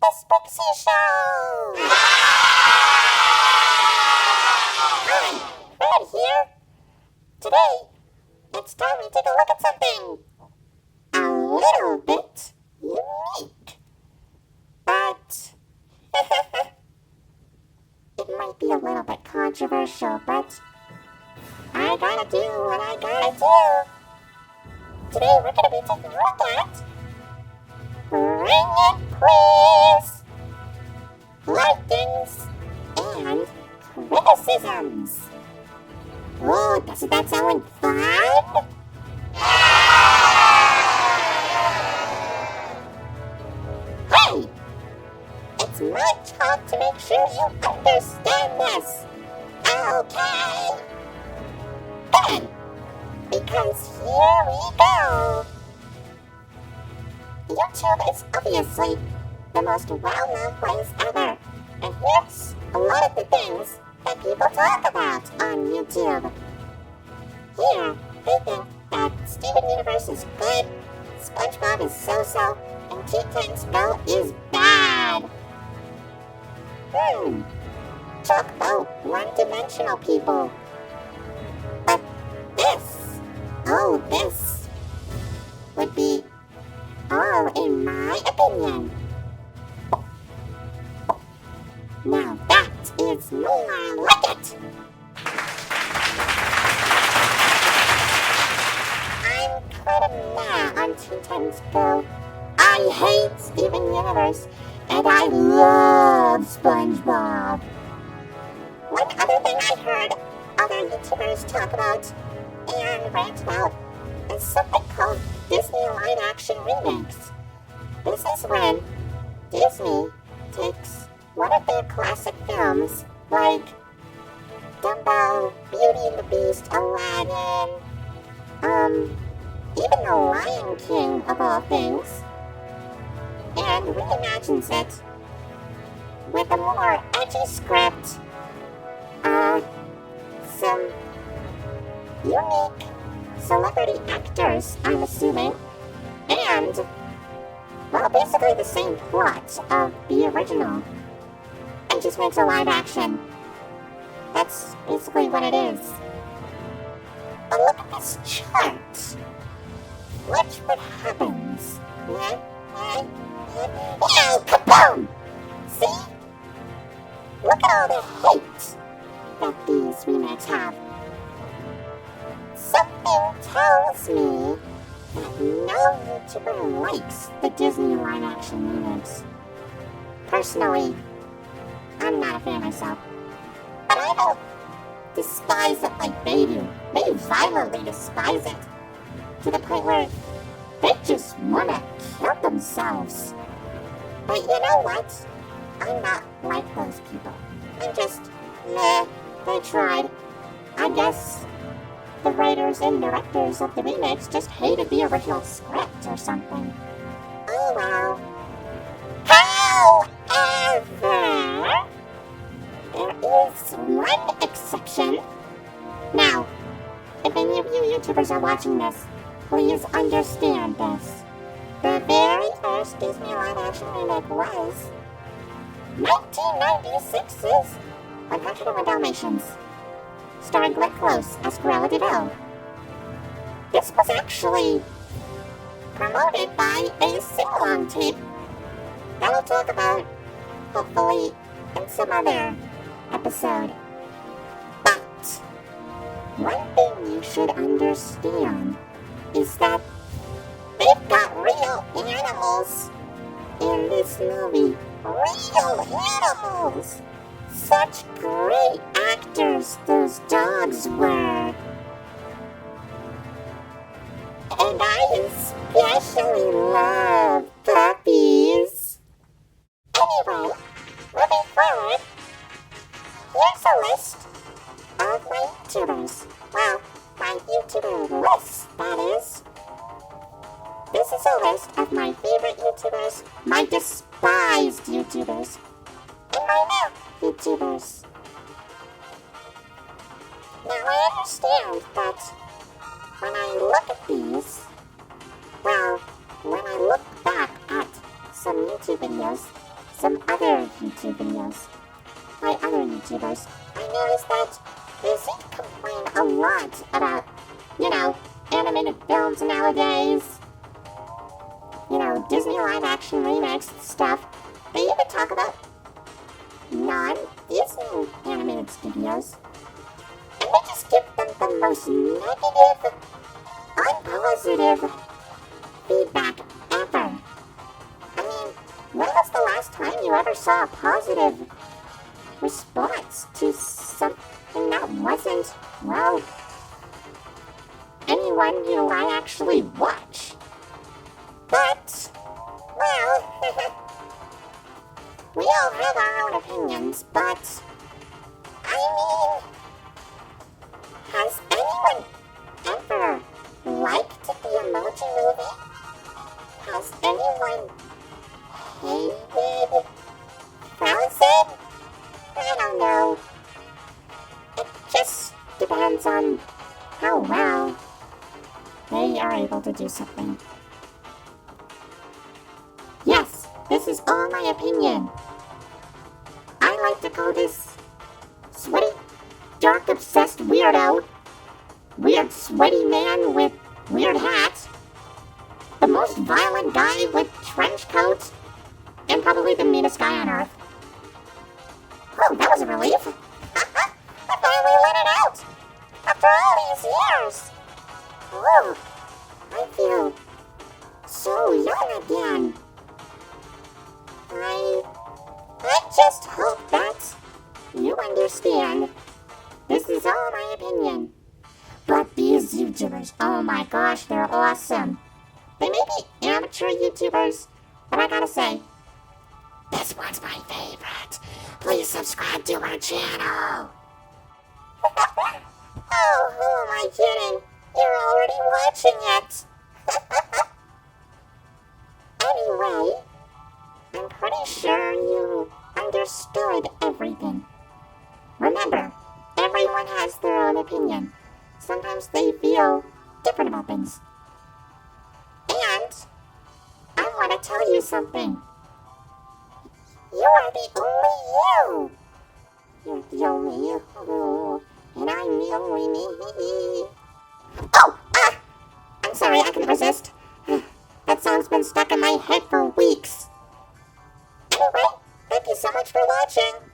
the Sprixie Show! Hi, Fred here. Today, it's time we take a look at something a little bit unique. But it might be a little bit controversial, but I gotta do what I gotta do. Today we're gonna be taking a look at Bring It Please! Likings and criticisms. Oh, doesn't that sound fun? Hey! It's my job to make sure you understand this. Okay? Good. Because here we go. YouTube is obviously the most well-known place ever. And here's a lot of the things that people talk about on YouTube. Here, they think that Steven Universe is good, SpongeBob is so-so, and T-Tan's Go is bad. Talk about one-dimensional people. But this would be all in my opinion. Now that is more like it. I'm kind of mad on T-Tan's Go. I hate Steven Universe, and I love SpongeBob. One other thing I heard other YouTubers talk about and rant about is something called Disney live-action remakes. This is when Disney takes one of their classic films, like Dumbo, Beauty and the Beast, Aladdin, even The Lion King of all things, and reimagines it with a more edgy script, some unique celebrity actors, I'm assuming, and, well, basically the same plot of the original, and just makes a live action. That's basically what it is. But look at this chart. Watch what happens. Oh, kaboom! See? Look at all the hate that these remakes have. Something tells me that no YouTuber likes the Disney live-action remakes. Personally, I'm not a fan myself. But I don't despise it like they do. They violently despise it. To the point where they just want to kill themselves. But you know what? I'm not like those people. I'm just, they tried. I guess the writers and directors of the remakes just hated the original script or something. Oh well. However, there is one exception. Now, if any of you YouTubers are watching this, please understand this. The very first Disney live-action remake was 1996's 101 Dalmatians, starring Glenn Close as Cruella de Vil. This was actually promoted by a sing-along tape that we'll talk about, hopefully, in some other episode. But one thing you should understand is that they've got real animals in this movie. Real animals! Such great actors those dogs were. And I especially love puppies. Anyway, moving forward, here's a list of my YouTubers. Well, my YouTuber list, that is. This is a list of my favorite YouTubers, my despised YouTubers, and my new YouTubers. Now I understand that when I look at these, well, when I look back at some YouTube videos, some other YouTube videos by other YouTubers, I noticed that they seem to complain a lot about, animated films nowadays. Disney live-action remakes stuff. They even talk about non-Disney animated studios. And they just give them the most negative, unpositive feedback ever. I mean, when was the last time you ever saw a positive response to something that wasn't, anyone who I actually watch? But, we all have our own opinions, but, has anyone ever liked the Emoji Movie? Has anyone hated Frozen? I don't know. It just depends on how well they are able to do something. Yes, this is all my opinion. I like to call this sweaty, dark, obsessed weirdo, weird, sweaty man with weird hat, the most violent guy with trench coat, and probably the meanest guy on earth. Oh, that was a relief. I finally let it out after all these years. Oh, I feel so young again. I just hope that you understand. This is all my opinion. But these YouTubers, oh my gosh, they're awesome. They may be amateur YouTubers, but I gotta say, this one's my favorite. Please subscribe to our channel. Oh, who am I kidding? You're already watching it. Anyway, I'm pretty sure you understood everything. Remember, everyone has their own opinion. Sometimes they feel different about things. And I want to tell you something. You are the only you. You're the only you. And I'm the only me. Oh! I'm sorry, I couldn't resist. That song's been stuck in my head for weeks. Anyway, thank you so much for watching.